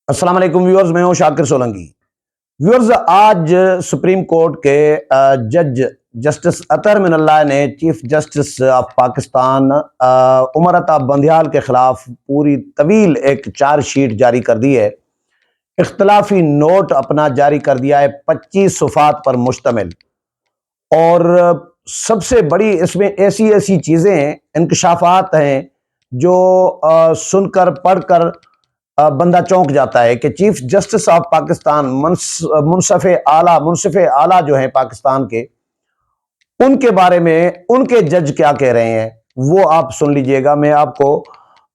السلام علیکم ویورز، میں ہوں شاکر سولنگی۔ ویورز، آج سپریم کورٹ کے جج جسٹس اطہر من اللہ نے chief justice of Pakistan Umar Ata Bandial کے خلاف پوری طویل ایک چارج شیٹ جاری کر دی ہے۔ اختلافی نوٹ اپنا جاری کر دیا ہے 25 صفحات پر مشتمل، اور سب سے بڑی اس میں ایسی چیزیں ہیں، انکشافات ہیں جو سن کر پڑھ کر بندہ چونک جاتا ہے کہ چیف جسٹس آف پاکستان منصف اعلیٰ جو ہیں پاکستان کے، ان کے بارے میں ان کے جج کیا کہہ رہے ہیں وہ آپ سن لیجئے گا۔ میں آپ کو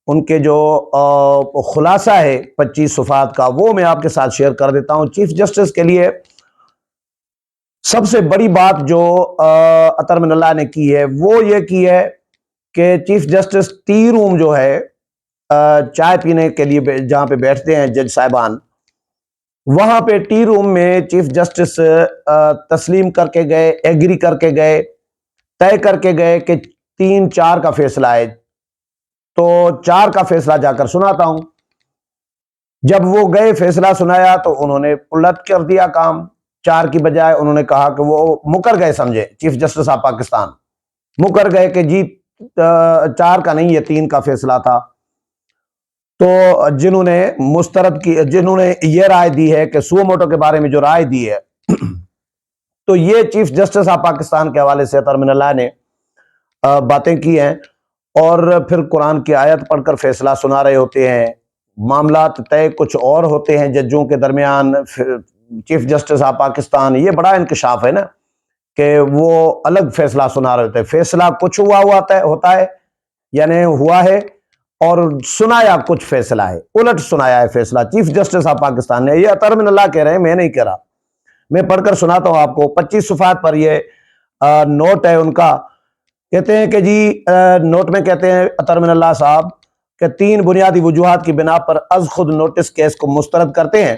ان کے جو خلاصہ ہے 25 صفحات کا وہ میں آپ کے ساتھ شیئر کر دیتا ہوں۔ چیف جسٹس کے لیے سب سے بڑی بات جو اطہر من اللہ نے کی ہے وہ یہ کی ہے کہ چیف جسٹس ٹی روم جو ہے، چائے پینے کے لیے جہاں پہ بیٹھتے ہیں جج صاحبان، وہاں پہ ٹی روم میں چیف جسٹس تسلیم کر کے گئے، ایگری کر کے گئے، طے کر کے گئے کہ 3-4 کا فیصلہ ہے، تو 4 کا فیصلہ جا کر سناتا ہوں۔ جب وہ گئے فیصلہ سنایا تو انہوں نے الٹ کر دیا کام، 4 کی بجائے انہوں نے کہا کہ وہ مکر گئے، سمجھے چیف جسٹس آف پاکستان مکر گئے کہ جی 4 کا نہیں، یہ 3 کا فیصلہ تھا۔ تو جنہوں نے یہ رائے دی ہے کہ سو موٹو کے بارے میں جو رائے دی ہے تو یہ چیف جسٹس آف پاکستان کے حوالے سے اطہر من اللہ نے باتیں کی ہیں، اور پھر قرآن کی آیت پڑھ کر فیصلہ سنا رہے ہوتے ہیں۔ معاملات طے کچھ اور ہوتے ہیں ججوں کے درمیان، چیف جسٹس آف پاکستان، یہ بڑا انکشاف ہے نا کہ وہ الگ فیصلہ سنا رہے ہوتے ہیں۔ فیصلہ کچھ ہوتا ہے یعنی ہوا ہے، اور سنایا کچھ فیصلہ ہے، الٹ سنایا ہے فیصلہ چیف جسٹس آف پاکستان نے۔ یہ اطہر من اللہ کہہ رہے ہیں، میں نہیں کہہ رہا، میں پڑھ کر سناتا ہوں آپ کو۔ 25 صفحات پر یہ نوٹ ہے ان کا۔ کہتے ہیں کہ جی نوٹ میں کہتے ہیں اطہر من اللہ صاحب کہ 3 بنیادی وجوہات کی بنا پر از خود نوٹس کیس کو مسترد کرتے ہیں۔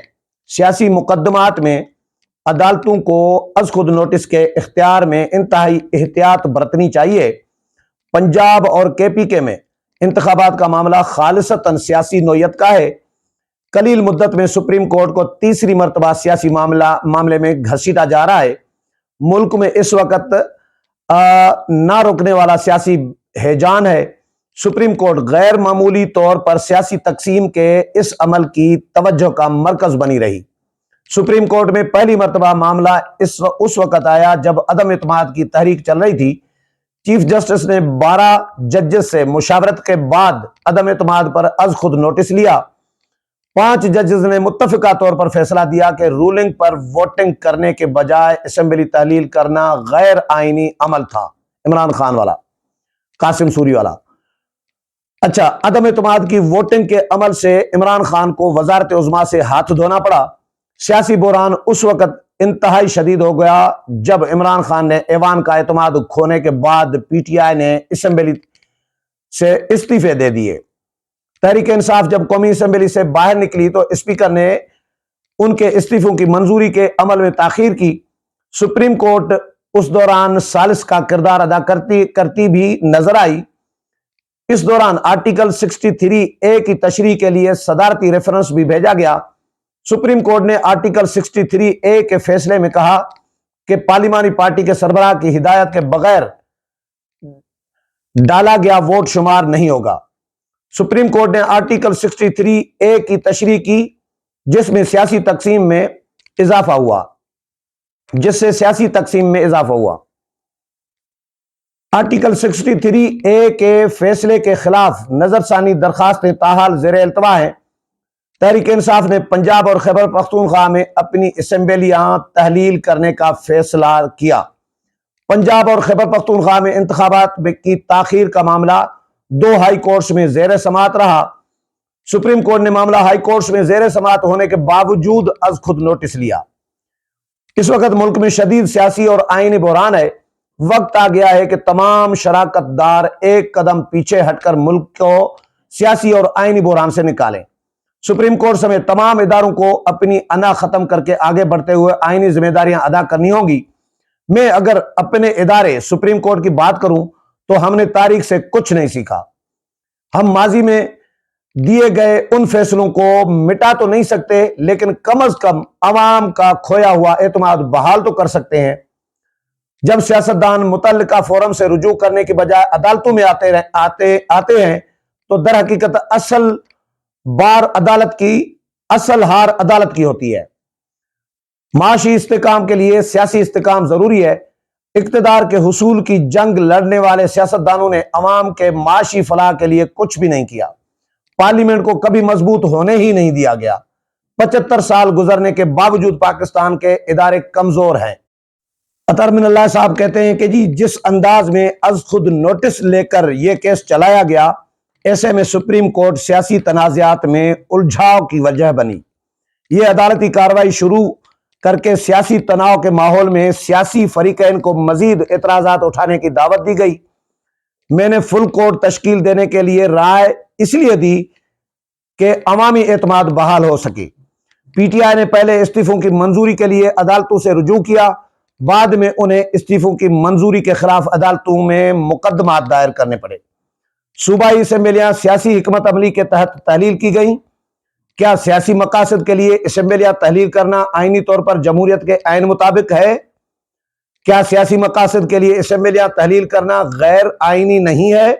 سیاسی مقدمات میں عدالتوں کو از خود نوٹس کے اختیار میں انتہائی احتیاط برتنی چاہیے۔ پنجاب اور کے پی کے میں انتخابات کا معاملہ خالصتاً سیاسی نوعیت کا ہے۔ قلیل مدت میں سپریم کورٹ کو تیسری مرتبہ سیاسی معاملے میں گھسیٹا جا رہا ہے۔ ملک میں اس وقت نہ رکنے والا سیاسی ہیجان ہے۔ سپریم کورٹ غیر معمولی طور پر سیاسی تقسیم کے اس عمل کی توجہ کا مرکز بنی رہی۔ سپریم کورٹ میں پہلی مرتبہ معاملہ اس وقت آیا جب عدم اعتماد کی تحریک چل رہی تھی۔ چیف جسٹس نے 12 ججز سے مشاورت کے بعد عدم اعتماد پر از خود نوٹس لیا۔ 5 ججز نے متفقہ طور پر فیصلہ دیا کہ رولنگ پر ووٹنگ کرنے کے بجائے اسمبلی تحلیل کرنا غیر آئینی عمل تھا۔ عمران خان والا، قاسم سوری والا۔ اچھا، عدم اعتماد کی ووٹنگ کے عمل سے عمران خان کو وزارت عظمیٰ سے ہاتھ دھونا پڑا۔ سیاسی بحران اس وقت انتہائی شدید ہو گیا جب عمران خان نے ایوان کا اعتماد کھونے کے بعد پی ٹی آئی نے اسمبلی سے استعفے دے دیے۔ تحریک انصاف جب قومی اسمبلی سے باہر نکلی تو اسپیکر نے ان کے استعفوں کی منظوری کے عمل میں تاخیر کی۔ سپریم کورٹ اس دوران ثالث کا کردار ادا کرتی بھی نظر آئی۔ اس دوران آرٹیکل 63A کی تشریح کے لیے صدارتی ریفرنس بھی بھیجا گیا۔ سپریم کورٹ نے آرٹیکل 63A کے فیصلے میں کہا کہ پارلیمانی پارٹی کے سربراہ کی ہدایت کے بغیر ڈالا گیا ووٹ شمار نہیں ہوگا۔ سپریم کورٹ نے آرٹیکل 63A کی تشریح کی جس میں سیاسی تقسیم میں اضافہ ہوا۔ آرٹیکل 63A کے فیصلے کے خلاف نظر ثانی درخواستیں تاحال زیر التوا ہیں۔ تحریک انصاف نے پنجاب اور خیبر پختونخوا میں اپنی اسمبلیاں تحلیل کرنے کا فیصلہ کیا۔ پنجاب اور خیبر پختونخوا میں انتخابات کی تاخیر کا معاملہ 2 ہائی کورٹس میں زیر سماعت رہا۔ سپریم کورٹ نے معاملہ ہائی کورٹس میں زیر سماعت ہونے کے باوجود از خود نوٹس لیا۔ اس وقت ملک میں شدید سیاسی اور آئینی بحران ہے۔ وقت آ گیا ہے کہ تمام شراکت دار ایک قدم پیچھے ہٹ کر ملک کو سیاسی اور آئینی بحران سے نکالیں۔ سپریم کورٹ سمیت تمام اداروں کو اپنی انا ختم کر کے آگے بڑھتے ہوئے آئینی ذمہ داریاں ادا کرنی ہوں گی۔ میں اگر اپنے ادارے سپریم کورٹ کی بات کروں تو ہم نے تاریخ سے کچھ نہیں سیکھا۔ ہم ماضی میں دیے گئے ان فیصلوں کو مٹا تو نہیں سکتے، لیکن کم از کم عوام کا کھویا ہوا اعتماد بحال تو کر سکتے ہیں۔ جب سیاستدان متعلقہ فورم سے رجوع کرنے کی بجائے عدالتوں میں آتے ہیں تو در حقیقت اصل ہار عدالت کی ہوتی ہے۔ معاشی استحکام کے لیے سیاسی استحکام ضروری ہے۔ اقتدار کے حصول کی جنگ لڑنے والے سیاستدانوں نے عوام کے معاشی فلاح کے لیے کچھ بھی نہیں کیا۔ پارلیمنٹ کو کبھی مضبوط ہونے ہی نہیں دیا گیا۔ 75 سال گزرنے کے باوجود پاکستان کے ادارے کمزور ہیں۔ عطر من اللہ صاحب کہتے ہیں کہ جس انداز میں از خود نوٹس لے کر یہ کیس چلایا گیا، ایسے میں سپریم کورٹ سیاسی تنازعات میں الجھاؤ کی وجہ بنی۔ یہ عدالتی کارروائی شروع کر کے سیاسی تناؤ کے ماحول میں سیاسی فریقین کو مزید اعتراضات اٹھانے کی دعوت دی گئی۔ میں نے فل کورٹ تشکیل دینے کے لیے رائے اس لیے دی کہ عوامی اعتماد بحال ہو سکے۔ پی ٹی آئی نے پہلے استعفوں کی منظوری کے لیے عدالتوں سے رجوع کیا، بعد میں انہیں استعفوں کی منظوری کے خلاف عدالتوں میں مقدمات دائر کرنے پڑے۔ صوبائی اسمبلیاں سیاسی حکمت عملی کے تحت تحلیل کی گئیں۔ کیا سیاسی مقاصد کے لیے اسمبلیاں تحلیل کرنا آئینی طور پر جمہوریت کے عین مطابق ہے؟ کیا سیاسی مقاصد کے لیے اسمبلیاں تحلیل کرنا غیر آئینی نہیں ہے؟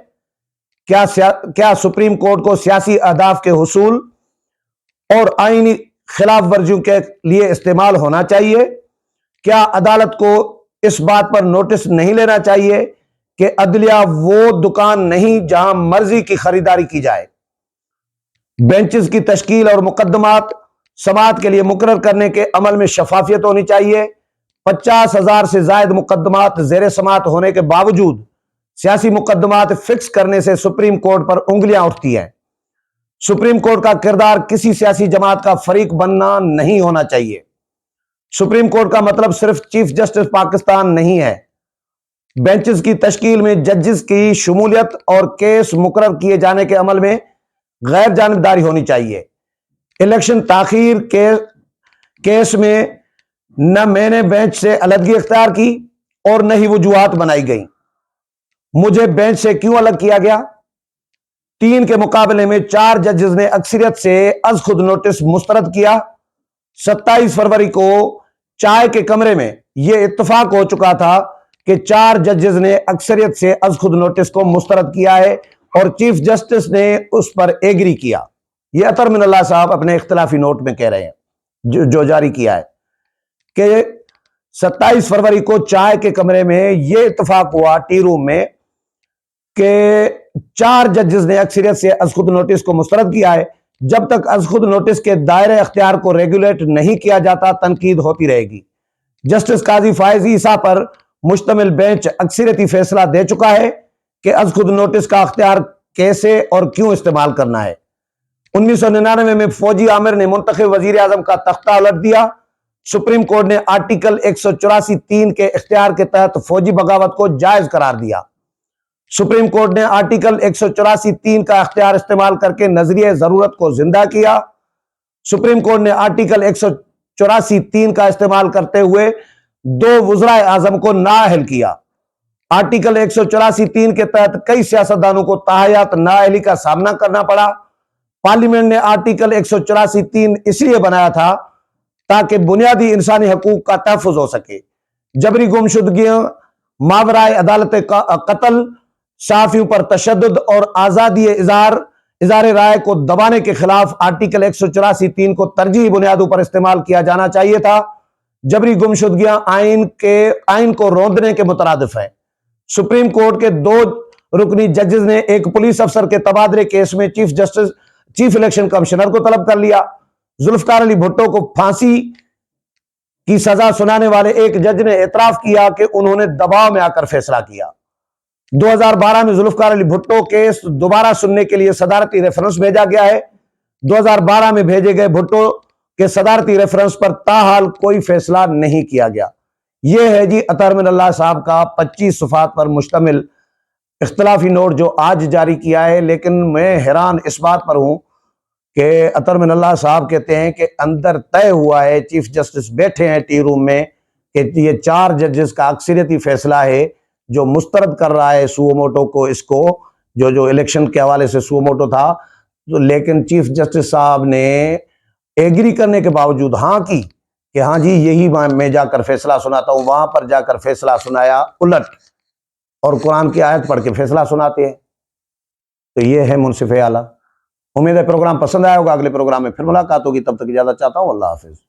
کیا سپریم کورٹ کو سیاسی اہداف کے حصول اور آئینی خلاف ورزیوں کے لیے استعمال ہونا چاہیے؟ کیا عدالت کو اس بات پر نوٹس نہیں لینا چاہیے کہ عدلیہ وہ دکان نہیں جہاں مرضی کی خریداری کی جائے؟ بینچز کی تشکیل اور مقدمات سماعت کے لیے مقرر کرنے کے عمل میں شفافیت ہونی چاہیے۔ 50,000 سے زائد مقدمات زیر سماعت ہونے کے باوجود سیاسی مقدمات فکس کرنے سے سپریم کورٹ پر انگلیاں اٹھتی ہیں۔ سپریم کورٹ کا کردار کسی سیاسی جماعت کا فریق بننا نہیں ہونا چاہیے۔ سپریم کورٹ کا مطلب صرف چیف جسٹس پاکستان نہیں ہے۔ بینچز کی تشکیل میں ججز کی شمولیت اور کیس مقرر کیے جانے کے عمل میں غیر جانبداری ہونی چاہیے۔ الیکشن تاخیر کے کیس میں نہ میں نے بینچ سے علیحدگی اختیار کی اور نہ ہی وجوہات بنائی گئیں۔ مجھے بینچ سے کیوں الگ کیا گیا؟ 3 کے مقابلے میں 4 ججز نے اکثریت سے از خود نوٹس مسترد کیا۔ 27 فروری کو چائے کے کمرے میں یہ اتفاق ہو چکا تھا کہ 4 ججز نے اکثریت سے از خود نوٹس کو مسترد کیا ہے اور چیف جسٹس نے اس پر ایگری کیا۔ یہ عطر من اللہ صاحب اپنے اختلافی نوٹ میں کہہ رہے ہیں جو جاری کیا ہے کہ 27 فروری کو چائے کے کمرے میں یہ اتفاق ہوا ٹی روم میں کہ 4 ججز نے اکثریت سے از خود نوٹس کو مسترد کیا ہے۔ جب تک از خود نوٹس کے دائرہ اختیار کو ریگولیٹ نہیں کیا جاتا تنقید ہوتی رہے گی۔ جسٹس قاضی فائز عیسیٰ پر مشتمل بینچ اکثریتی فیصلہ دے چکا ہے کہ از خود نوٹس کا اختیار کیسے اور کیوں استعمال کرنا ہے۔ 1999 میں فوجی عامر نے منتخب وزیر اعظم کا تختہ الٹ دیا۔ سپریم کورٹ نے آرٹیکل 184(3) کے اختیار کے تحت فوجی بغاوت کو جائز قرار دیا۔ سپریم کورٹ نے آرٹیکل 184(3) کا اختیار استعمال کر کے نظریہ ضرورت کو زندہ کیا۔ سپریم کورٹ نے آرٹیکل 184(3) کا استعمال کرتے ہوئے 2 وزرائے اعظم کو نااہل کیا۔ آرٹیکل 184(3) کے تحت کئی سیاستدانوں کو تاحیات نااہلی کا سامنا کرنا پڑا۔ پارلیمنٹ نے آرٹیکل 184(3) اس لیے بنایا تھا تاکہ بنیادی انسانی حقوق کا تحفظ ہو سکے۔ جبری گمشدگیوں، ماورائے عدالت قتل، صحافیوں پر تشدد اور آزادی اظہار رائے کو دبانے کے خلاف آرٹیکل 184(3) کو ترجیحی بنیادوں پر استعمال کیا جانا چاہیے تھا۔ جبری گمشدگیاں آئین کو روندنے کے مترادف ہیں۔ سپریم کورٹ کے 2 رکنی ججز نے ایک پولیس افسر کے تبادلے کیس میں چیف الیکشن کمشنر کو طلب کر لیا۔ ذوالفقار علی بھٹو کو پھانسی کی سزا سنانے والے ایک جج نے اعتراف کیا کہ انہوں نے دباؤ میں آ کر فیصلہ کیا۔ 2012 میں ذوالفقار علی بھٹو کیس دوبارہ سننے کے لیے صدارتی ریفرنس بھیجا گیا ہے۔ 2012 میں بھیجے گئے بھٹو کے صدارتی ریفرنس پر تاحال کوئی فیصلہ نہیں کیا گیا۔ یہ ہے عطر من اللہ صاحب کا 25 صفحات پر مشتمل اختلافی نوٹ جو آج جاری کیا ہے، لیکن میں حیران اس بات پر ہوں کہ عطر من اللہ صاحب کہتے ہیں کہ اندر طے ہوا ہے، چیف جسٹس بیٹھے ہیں ٹی روم میں کہ یہ 4 ججز کا اکثریتی فیصلہ ہے جو مسترد کر رہا ہے سو موٹو کو، اس کو جو الیکشن کے حوالے سے سو موٹو تھا، لیکن چیف جسٹس صاحب نے ایگری کرنے کے باوجود ہاں کی کہ ہاں جی یہی میں جا کر فیصلہ سناتا ہوں، وہاں پر جا کر فیصلہ سنایا الٹ، اور قرآن کی آیت پڑھ کے فیصلہ سناتے ہیں۔ تو یہ ہے منصف اعلیٰ۔ امید ہے پروگرام پسند آیا ہوگا، اگلے پروگرام میں پھر ملاقات ہوگی، تب تک اجازت چاہتا ہوں، اللہ حافظ۔